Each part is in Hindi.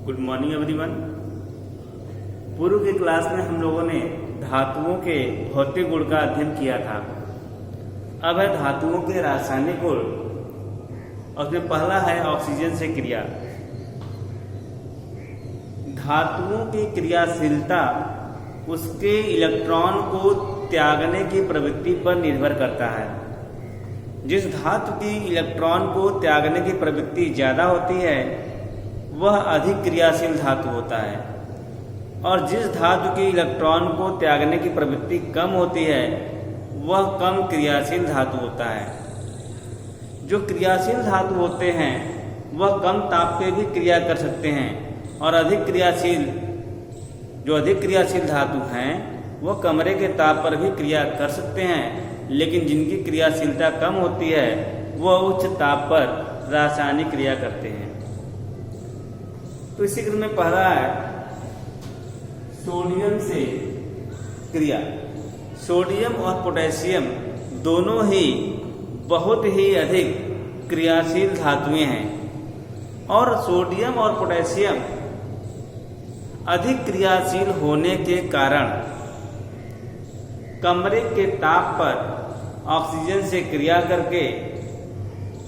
Good morning everyone. पूर्व की क्लास में हम लोगों ने धातुओं के भौतिक गुण का अध्ययन किया था। अब है धातुओं के रासायनिक गुण, और उसमें पहला है ऑक्सीजन से क्रिया। धातुओं की क्रियाशीलता उसके इलेक्ट्रॉन को त्यागने की प्रवृत्ति पर निर्भर करता है। जिस धातु की इलेक्ट्रॉन को त्यागने की प्रवृत्ति ज़्यादा होती है वह अधिक क्रियाशील धातु होता है, और जिस धातु की इलेक्ट्रॉन को त्यागने की प्रवृत्ति कम होती है वह कम क्रियाशील धातु होता है। जो क्रियाशील धातु होते हैं वह कम ताप पे भी क्रिया कर सकते हैं, और अधिक क्रियाशील धातु हैं वह कमरे के ताप पर भी क्रिया कर सकते हैं, लेकिन जिनकी क्रियाशीलता कम होती है वह उच्च ताप पर रासायनिक क्रिया करते हैं। तो इसी क्रम में पहला है सोडियम से क्रिया। सोडियम और पोटेशियम दोनों ही बहुत ही अधिक क्रियाशील धातुएं हैं, और सोडियम और पोटेशियम अधिक क्रियाशील होने के कारण कमरे के ताप पर ऑक्सीजन से क्रिया करके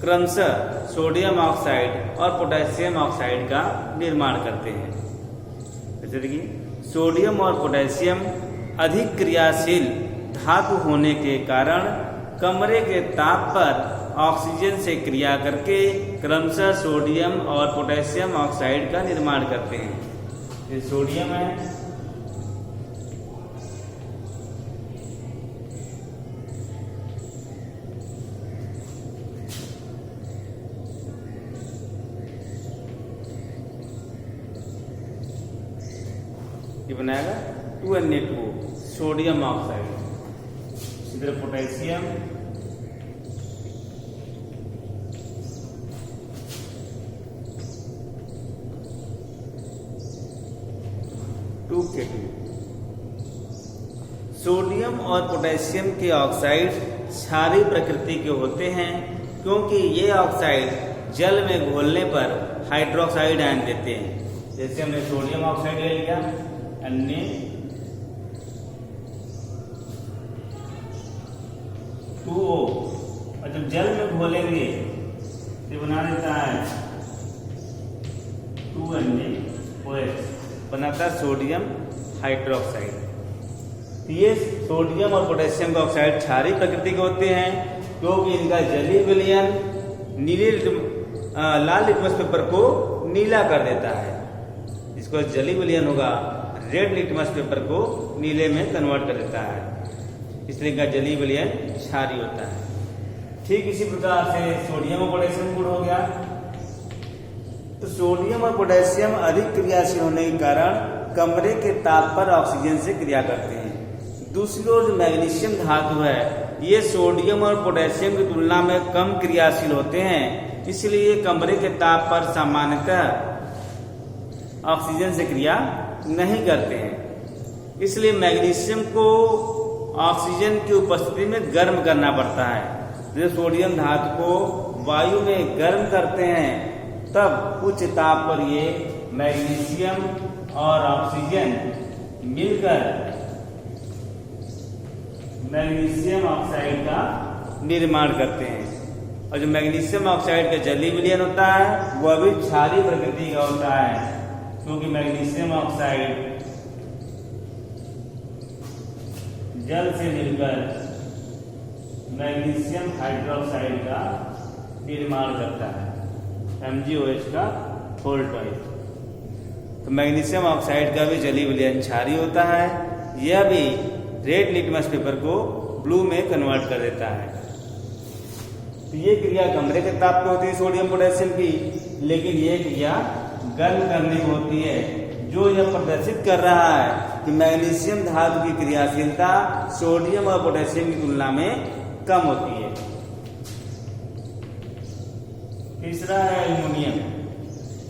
क्रमशः सोडियम ऑक्साइड और पोटेशियम ऑक्साइड का निर्माण करते हैं। जैसे देखिए, सोडियम और पोटेशियम अधिक क्रियाशील धातु होने के कारण कमरे के ताप पर ऑक्सीजन से क्रिया करके क्रमशः सोडियम और पोटेशियम ऑक्साइड का निर्माण करते हैं। ये सोडियम है, ये बनाएगा 2Na2 सोडियम ऑक्साइड। इधर पोटेशियम, सोडियम और पोटेशियम के ऑक्साइड क्षारीय प्रकृति के होते हैं, क्योंकि ये ऑक्साइड जल में घोलने पर हाइड्रोक्साइड आयन देते हैं। जैसे हमने सोडियम ऑक्साइड ले लिया Na2O, और जब जल में घोलेंगे तो बना देता है 2NaOH, बनाता है सोडियम हाइड्रोक्साइड। ये सोडियम और पोटेशियम का ऑक्साइड क्षारीय प्रकृति के होते हैं, क्योंकि इनका जलीय विलयन लाल लिटमस पेपर को नीला कर देता है। इसको जलीय विलयन होगा, रेड लिटमस पेपर को नीले में कन्वर्ट कर देता है, इसलिए इनका जलीय विलयन क्षारीय होता है। ठीक इसी प्रकार से सोडियम और पोटेशियम गुण हो गया। तो सोडियम और पोटेशियम अधिक क्रियाशील होने के कारण कमरे के ताप पर ऑक्सीजन से क्रिया करते हैं। दूसरी ओर जो मैग्नीशियम धातु है ये सोडियम और पोटेशियम की तुलना में कम क्रियाशील होते हैं, इसलिए कमरे के ताप पर सामान्यतः ऑक्सीजन से क्रिया नहीं करते हैं। इसलिए मैग्नीशियम को ऑक्सीजन की उपस्थिति में गर्म करना पड़ता है। जब सोडियम धातु को वायु में गर्म करते हैं तब उच्च ताप पर ये मैग्नीशियम और ऑक्सीजन मिलकर मैग्नीशियम ऑक्साइड का निर्माण करते हैं। और जो मैग्नीशियम ऑक्साइड का जलीय विलयन होता है वह भी क्षारीय प्रकृति का होता है, क्योंकि मैग्नीशियम ऑक्साइड जल से मिलकर मैग्नीशियम हाइड्रोक्साइड का निर्माण करता है, MgOH का होल टॉइस। तो मैग्नीशियम ऑक्साइड का भी जलीय विलयन क्षारीय होता है, यह भी रेड लिटमस पेपर को ब्लू में कन्वर्ट कर देता है। तो ये क्रिया कमरे के ताप पे होती है सोडियम पोटेशियम की, लेकिन ये क्रिया गर्म करने की होती है, जो यह प्रदर्शित कर रहा है कि मैग्नीशियम धातु की क्रियाशीलता सोडियम और पोटेशियम की तुलना में कम होती है। तीसरा है एल्युमिनियम।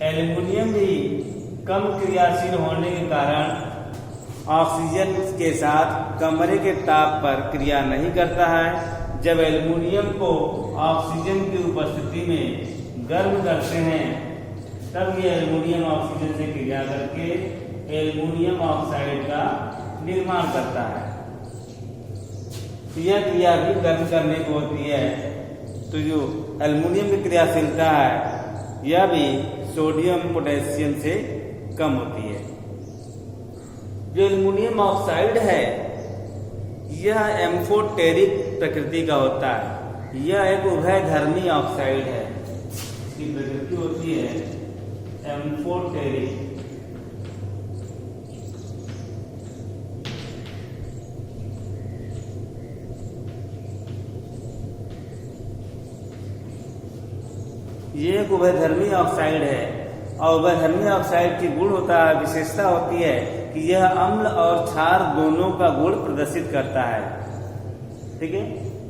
एल्युमिनियम भी कम क्रियाशील होने के कारण ऑक्सीजन के साथ कमरे के ताप पर क्रिया नहीं करता है। जब एल्युमिनियम को ऑक्सीजन की उपस्थिति में गर्म करते हैं तब ये एल्युमिनियम ऑक्सीजन से क्रिया करके एल्युमिनियम ऑक्साइड का निर्माण करता है। यह क्रिया भी गर्म करने को होती है। तो जो एल्युमिनियम की क्रियाशीलता है यह भी सोडियम पोटेशियम से कम होती है। जो एल्युमिनियम ऑक्साइड है यह एम्फोटेरिक प्रकृति का होता है। यह एक उभयधर्मी ऑक्साइड है। इसकी प्रकृति होती है एम्फोटेरिक। ये एक उभयधर्मी ऑक्साइड है और उभयधर्मी ऑक्साइड की गुण होता है, विशेषता होती है कि यह अम्ल और क्षार दोनों का गुण प्रदर्शित करता है। ठीक है,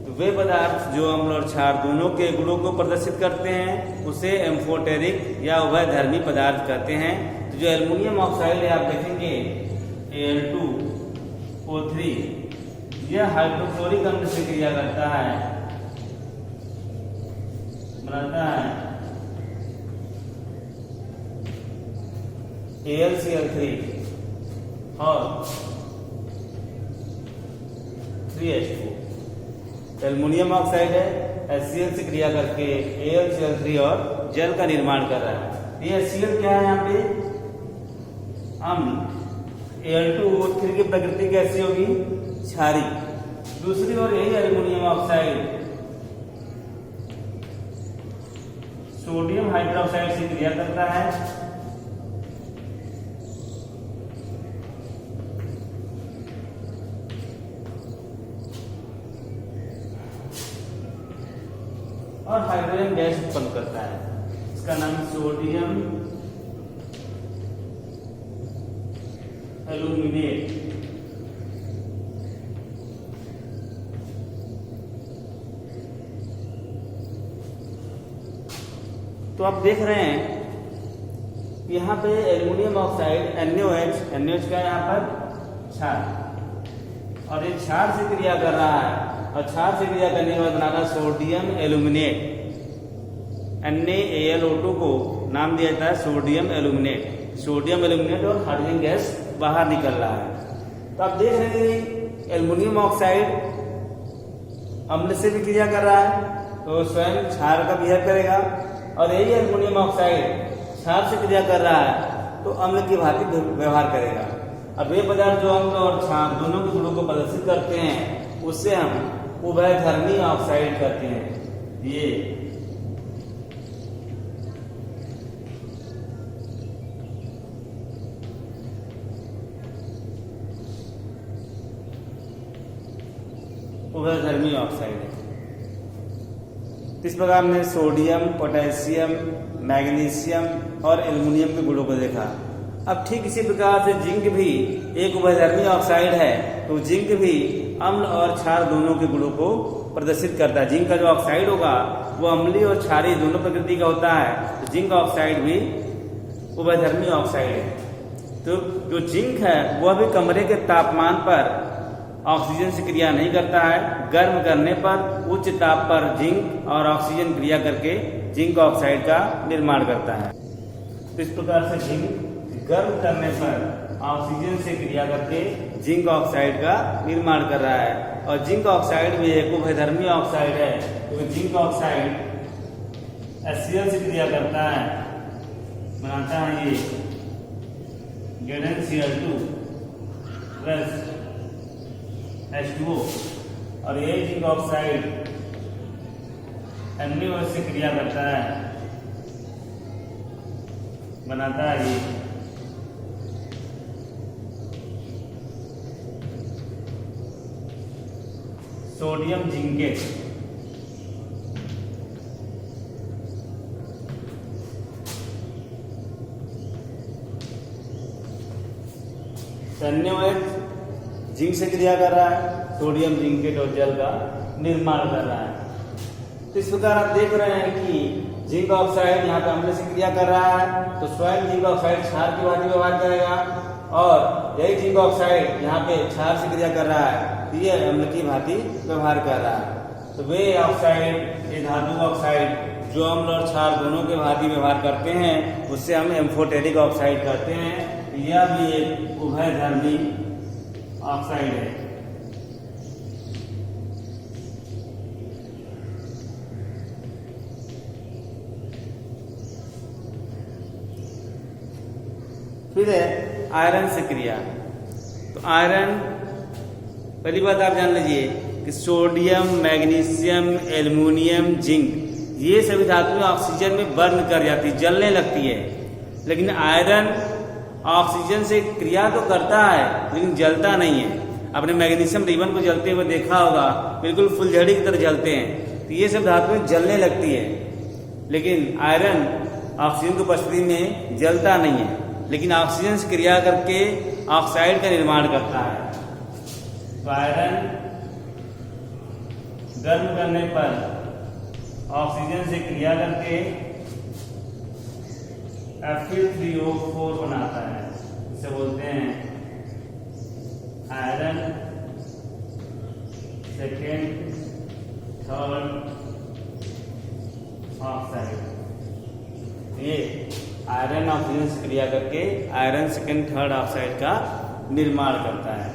तो वे पदार्थ जो अम्ल और क्षार दोनों के गुणों को प्रदर्शित करते हैं उसे एम्फोटेरिक या उभयधर्मी पदार्थ कहते हैं। तो जो एल्युमिनियम ऑक्साइड है आप देखेंगे Al2O3 यह हाइड्रोक्लोरिक अम्ल से क्रिया करता है, बनाता है AlCl3 और 3H2। एल्युमिनियम ऑक्साइड है, HCl से क्रिया करके AlCl3 और जल का निर्माण कर रहा है। ये HCl क्या है यहाँ पे? अम्ल। Al2O3 की प्रकृति कैसी होगी? क्षारी। दूसरी ओर यही एल्युमिनियम ऑक्साइड सोडियम हाइड्रोक्साइड से क्रिया करता है और हाइड्रोजन गैस उत्पन्न करता है। इसका नाम सोडियम एल्यूमिनेट। तो आप देख रहे हैं यहाँ पे एल्युमिनियम ऑक्साइड NaOH का यहाँ पर क्षार, और ये क्षार से क्रिया कर रहा है और क्षार से क्रिया करने के बाद बना रहा सोडियम एल्यूमिनेट। NaAlO2 को नाम दिया जाता है सोडियम एल्यूमिनेट। सोडियम एल्यूमिनेट और हाइड्रोजन गैस बाहर निकल रहा है। तो आप देख रहे हैं एल्युमिनियम ऑक्साइड अम्ल से भी क्रिया कर रहा है तो स्वयं क्षार का बिहेव करेगा, और यही एल्युमिनियम ऑक्साइड क्षार से क्रिया कर रहा है तो अम्ल की भांति व्यवहार करेगा। अब ये पदार्थ जो अम्ल और क्षार दोनों के गुणों को प्रदर्शित करते हैं उससे हम उभयधर्मी ऑक्साइड कहते हैं। ये उभयधर्मी ऑक्साइड है। इस प्रकार हमने सोडियम, पोटेशियम, मैग्नीशियम और एल्युमिनियम के गुणों को देखा। अब ठीक इसी प्रकार से जिंक भी एक उभयधर्मी ऑक्साइड है। तो जिंक भी अम्ल और क्षार दोनों के गुणों को प्रदर्शित करता है। जिंक का जो ऑक्साइड होगा वो अम्लीय और क्षारीय दोनों प्रकृति का होता है। तो जिंक ऑक्साइड भी उभयधर्मी ऑक्साइड है। तो जो जिंक है वह भी कमरे के तापमान पर ऑक्सीजन से क्रिया नहीं करता है। गर्म करने पर उच्च ताप पर जिंक और ऑक्सीजन क्रिया करके जिंक ऑक्साइड का निर्माण करता है। तो इस प्रकार से जिंक गर्म करने पर ऑक्सीजन से क्रिया करके जिंक ऑक्साइड का निर्माण कर रहा है। और जिंक ऑक्साइड भी एक उभयधर्मी ऑक्साइड है क्योंकि जिंक ऑक्साइड HCl से क्रिया करता है, बनाता है ये ZnCl2 प्लस H2O, और ये जिंक ऑक्साइड NaOH से क्रिया करता है, बनाता है ये सोडियम जिंकेट। NaOH जिंक से क्रिया कर रहा है, सोडियम जिंकेट और जल का निर्माण कर रहा है। तो इस प्रकार आप देख रहे हैं कि जिंक ऑक्साइड यहाँ पे अम्ल से क्रिया कर रहा है तो स्वयं जिंक ऑक्साइड क्षार की भांति व्यवहार करेगा, और यही जिंक ऑक्साइड यहाँ पे क्षार से क्रिया कर रहा है तो ये अम्ल की भांति व्यवहार कर रहा है। तो वे ऑक्साइड, ये धातु ऑक्साइड जो अम्ल और क्षार दोनों के भांति व्यवहार करते हैं उससे हम एम्फोटेरिक ऑक्साइड कहते हैं। यह भी एक उभयधर्मी ऑक्साइड है। फिर है आयरन से क्रिया। तो आयरन, पहली बात आप जान लीजिए कि सोडियम, मैग्नीशियम, एल्युमिनियम, जिंक, ये सभी धातुएं ऑक्सीजन में बर्न कर जाती, जलने लगती है। लेकिन आयरन ऑक्सीजन से क्रिया तो करता है लेकिन जलता नहीं है। आपने मैग्नीशियम रिबन को जलते हुए देखा होगा, बिल्कुल फुलझड़ी की तरह जलते हैं। तो ये सब धातुएं जलने लगती है, लेकिन आयरन ऑक्सीजन की उपस्थिति में जलता नहीं है, लेकिन ऑक्सीजन से क्रिया करके ऑक्साइड का निर्माण करता है। तो आयरन गर्म करने पर ऑक्सीजन से क्रिया करके Fe3O4 बनाता है। इसे बोलते हैं आयरन सेकेंड थर्ड ऑक्साइड। ये आयरन ऑक्सीजन से क्रिया करके आयरन सेकेंड थर्ड ऑक्साइड का निर्माण करता है।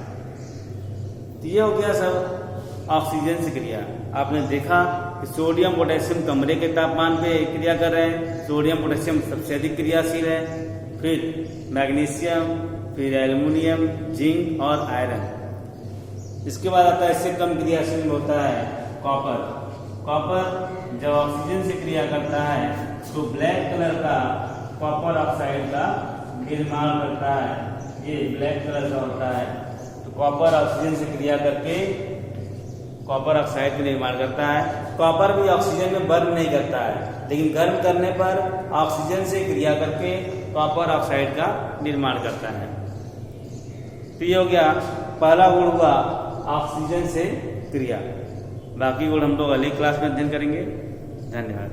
तो ये हो गया सब ऑक्सीजन से क्रिया। आपने देखा कि सोडियम पोटेशियम कमरे के तापमान पे क्रिया कर रहे हैं, सोडियम पोटेशियम सबसे अधिक क्रियाशील है, फिर मैग्नीशियम, फिर एल्युमिनियम, जिंक और आयरन। इसके बाद आता है इससे कम क्रियाशील होता है कॉपर। कॉपर जब ऑक्सीजन से क्रिया करता है तो ब्लैक कलर का कॉपर ऑक्साइड का निर्माण करता है। ये ब्लैक कलर का होता है। तो कॉपर ऑक्सीजन से क्रिया करके कॉपर ऑक्साइड का निर्माण करता है। कॉपर भी ऑक्सीजन में बर्न नहीं करता है, लेकिन गर्म करने पर ऑक्सीजन से क्रिया करके कॉपर ऑक्साइड का निर्माण करता है। तो ये हो गया, पहला गुण हुआ ऑक्सीजन से क्रिया। बाकी गुण हम लोग अगली क्लास में अध्ययन करेंगे। धन्यवाद।